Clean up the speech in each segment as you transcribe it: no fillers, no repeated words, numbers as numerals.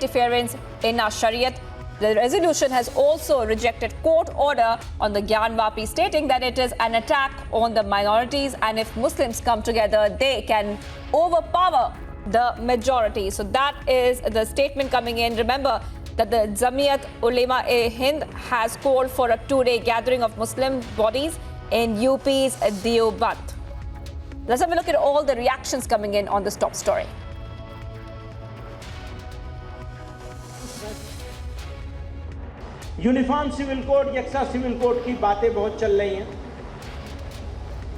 interference in our Shariat. The resolution has also rejected court order on the Gyan Vapi, stating that it is an attack on the minorities, and if Muslims come together, they can overpower the majority. So that is the statement coming in. Remember that the Jamiyat Ulema-e-Hind has called for a 2-day gathering of Muslim bodies in UP's Deoband. Let's have a look at all the reactions coming in on this top story. Uniform civil code, यकसा civil code की बातें बहुत चल रही हैं।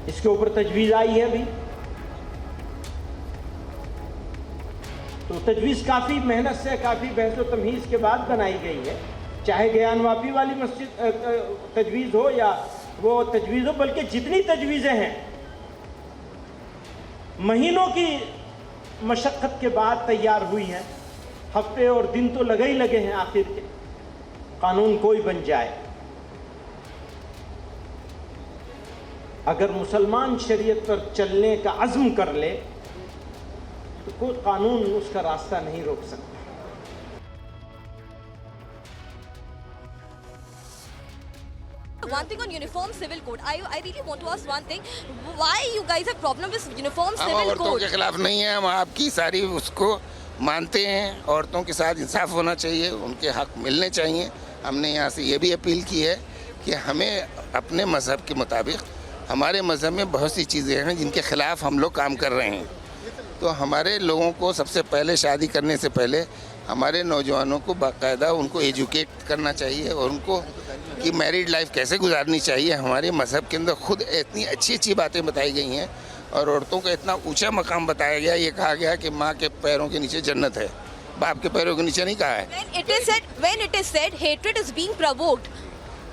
इसके ऊपर तजवीज़ आई है अभी, तो तजवीज़ काफ़ी मेहनत से, काफ़ी बहस व तमहीज़ के बाद बनाई गई है। चाहे ज्ञान वापी वाली मस्जिद तजवीज़ हो या वो तजवीज़ हो, बल्कि जितनी तजवीज़ें हैं महीनों की मशक्क़त के बाद तैयार हुई हैं। हफ्ते और दिन तो लगे ही लगे हैं, आखिर के कानून कोई बन जाए। अगर मुसलमान शरीयत पर चलने का अज़्म कर ले तो कोई कानून उसका रास्ता नहीं रोक सकता। One thing on uniform civil code, I really want to ask one thing. Why you guys have problem with uniform civil code? हम औरतों के खिलाफ नहीं है, हम आपकी सारी उसको मानते हैं। औरतों के साथ इंसाफ होना चाहिए, उनके हक मिलने चाहिए। हमने यहाँ से ये भी अपील की है कि हमें अपने मज़हब के मुताबिक, हमारे मज़हब में बहुत सी चीज़ें हैं जिनके ख़िलाफ़ हम लोग काम कर रहे हैं। तो हमारे लोगों को सबसे पहले शादी करने से पहले हमारे नौजवानों को बाकायदा उनको एजुकेट करना चाहिए और उनको कि मैरिड लाइफ कैसे गुजारनी चाहिए। हमारे मज़हब के अंदर खुद इतनी अच्छी अच्छी बातें बताई गई हैं और औरतों का इतना ऊंचा मकाम बताया गया। ये कहा गया कि माँ के पैरों के नीचे जन्नत है, बाप के पैरों के नीचे नहीं कहा है। When it is said hatred is being provoked,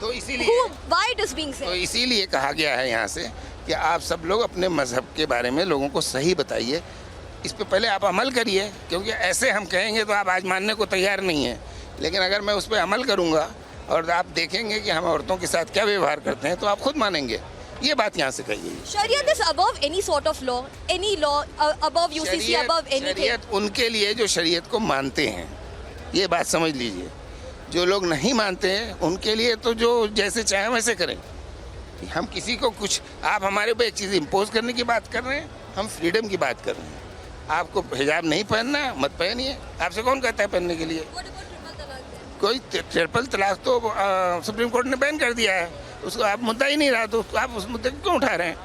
तो इसीलिए why it is being said? तो इसीलिए कहा गया है यहाँ से कि आप सब लोग अपने मज़हब के बारे में लोगों को सही बताइए। इस पे पहले आप अमल करिए, क्योंकि ऐसे हम कहेंगे तो आप आज मानने को तैयार नहीं हैं। लेकिन अगर मैं उस पर अमल करूँगा और आप देखेंगे कि हम औरतों के साथ क्या व्यवहार करते हैं, तो आप खुद मानेंगे। ये बात यहाँ से कही गई। Shariat is above any sort of law, any law above UCC, above anything. शरीयत उनके लिए जो शरीयत को मानते हैं, ये बात समझ लीजिए। जो लोग नहीं मानते हैं उनके लिए तो जो जैसे चाहे वैसे करें। हम किसी को कुछ, आप हमारे ऊपर एक चीज़ इम्पोज करने की बात कर रहे हैं, हम फ्रीडम की बात कर रहे हैं। आपको हिजाब नहीं पहनना, मत पहनिए। आपसे कौन कहता है पहनने के लिए? कोई ट्रिपल तलाक तो सुप्रीम कोर्ट ने बैन कर दिया है, उसको आप मुद्दा ही नहीं रहा, तो आप उस मुद्दे को क्यों उठा रहे हैं?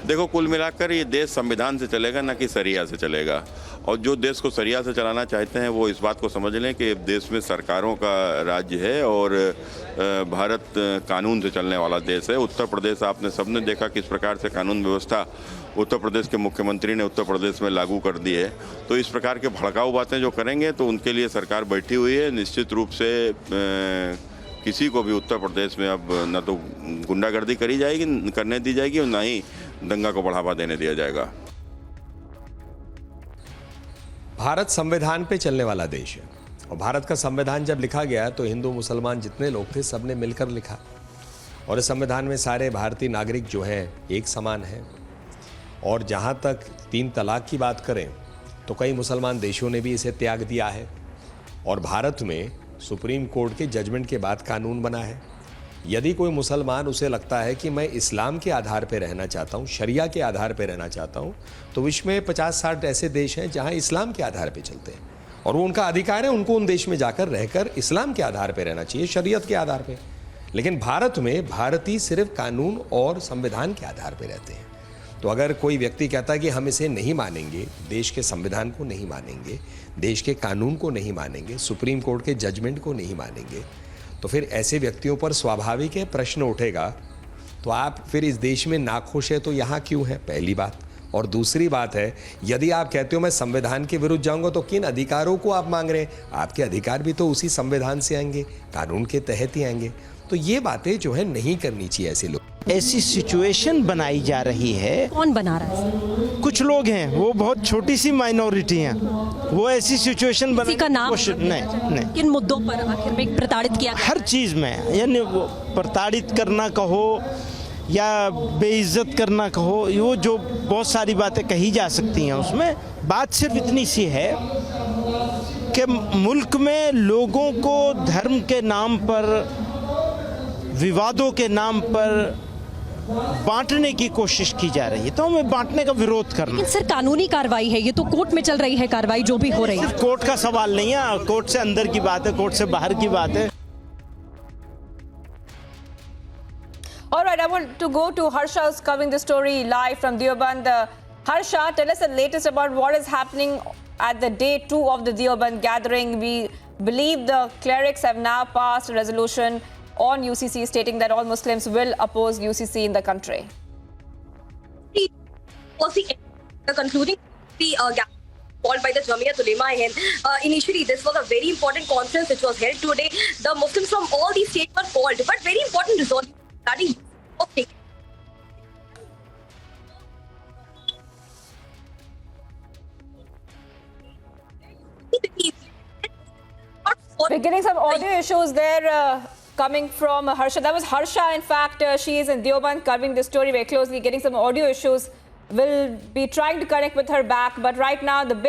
देखो, कुल मिलाकर ये देश संविधान से चलेगा, ना कि शरिया से चलेगा। और जो देश को शरिया से चलाना चाहते हैं वो इस बात को समझ लें कि देश में सरकारों का राज्य है और भारत कानून से चलने वाला देश है। उत्तर प्रदेश आपने सबने देखा किस प्रकार से कानून व्यवस्था उत्तर प्रदेश के मुख्यमंत्री ने उत्तर प्रदेश में लागू कर दी है। तो इस प्रकार के भड़काऊ बातें जो करेंगे तो उनके लिए सरकार बैठी हुई है। निश्चित रूप से किसी को भी उत्तर प्रदेश में अब न तो गुंडागर्दी करी जाएगी, करने दी जाएगी, और ना ही दंगा को बढ़ावा देने दिया जाएगा। भारत संविधान पे चलने वाला देश है और भारत का संविधान जब लिखा गया तो हिंदू मुसलमान जितने लोग थे सबने मिलकर लिखा, और इस संविधान में सारे भारतीय नागरिक जो हैं एक समान हैं। और जहाँ तक 3 तलाक की बात करें तो कई मुसलमान देशों ने भी इसे त्याग दिया है, और भारत में सुप्रीम कोर्ट के जजमेंट के बाद कानून बना है। यदि कोई मुसलमान उसे लगता है कि मैं इस्लाम के आधार पर रहना चाहता हूँ, शरिया के आधार पर रहना चाहता हूँ, तो विश्व में 50-60 ऐसे देश हैं जहाँ इस्लाम के आधार पर चलते हैं, और वो उनका अधिकार है, उनको उन देश में जाकर रहकर इस्लाम के आधार पर रहना चाहिए, शरीयत के आधार पर। लेकिन भारत में भारतीय सिर्फ कानून और संविधान के आधार पर रहते हैं। तो अगर कोई व्यक्ति कहता है कि हम इसे नहीं मानेंगे, देश के संविधान को नहीं मानेंगे, देश के कानून को नहीं मानेंगे, सुप्रीम कोर्ट के जजमेंट को नहीं मानेंगे, तो फिर ऐसे व्यक्तियों पर स्वाभाविक है प्रश्न उठेगा, तो आप फिर इस देश में नाखुश है तो यहाँ क्यों है? पहली बात। और दूसरी बात है, यदि आप कहते हो मैं संविधान के विरुद्ध जाऊंगा, तो किन अधिकारों को आप मांग रहे हैं? आपके अधिकार भी तो उसी संविधान से आएंगे, कानून के तहत ही आएंगे। तो ये बातें जो है नहीं करनी चाहिए ऐसे लोग। ऐसी सिचुएशन बनाई जा रही है। कौन बना रहा है? कुछ लोग हैं, वो बहुत छोटी सी माइनॉरिटी हैं, वो ऐसी सिचुएशन किसी का नाम नहीं। किन मुद्दों पर आखिर में प्रताड़ित किया? हर चीज़ में, यानी वो प्रताड़ित करना कहो या बेइज्जत करना कहो, वो जो बहुत सारी बातें कही जा सकती हैं उसमें, बात सिर्फ इतनी सी है कि मुल्क में लोगों को धर्म के नाम पर, विवादों के नाम पर बांटने की कोशिश की जा रही है, तो हमें बांटने का विरोध करना। लेकिन सर कानूनी कार्रवाई है, ये तो कोर्ट में चल रही है कार्रवाई जो भी हो रही है। कोर्ट का सवाल नहीं है, कोर्ट से अंदर की बात है, कोर्ट से बाहर की बात है। All right, I want to go to Harsha, who's covering the story live from Deoband. Harsha, tell us the latest about what is happening at the day 2 of the Deoband gathering. We believe the clerics have now passed a resolution on UCC stating that all Muslims will oppose UCC in the country. Was the concluding the called by the Jamiat Ulema Hind. Initially, this was a very important conference which was held today. The Muslims from all these states were called, but very important resolution regarding of taking. We're getting some audio issues there coming from Harsha. That was Harsha, in fact. She is in Deoband covering this story very closely, getting some audio issues. We'll be trying to connect with her back. But right now, the big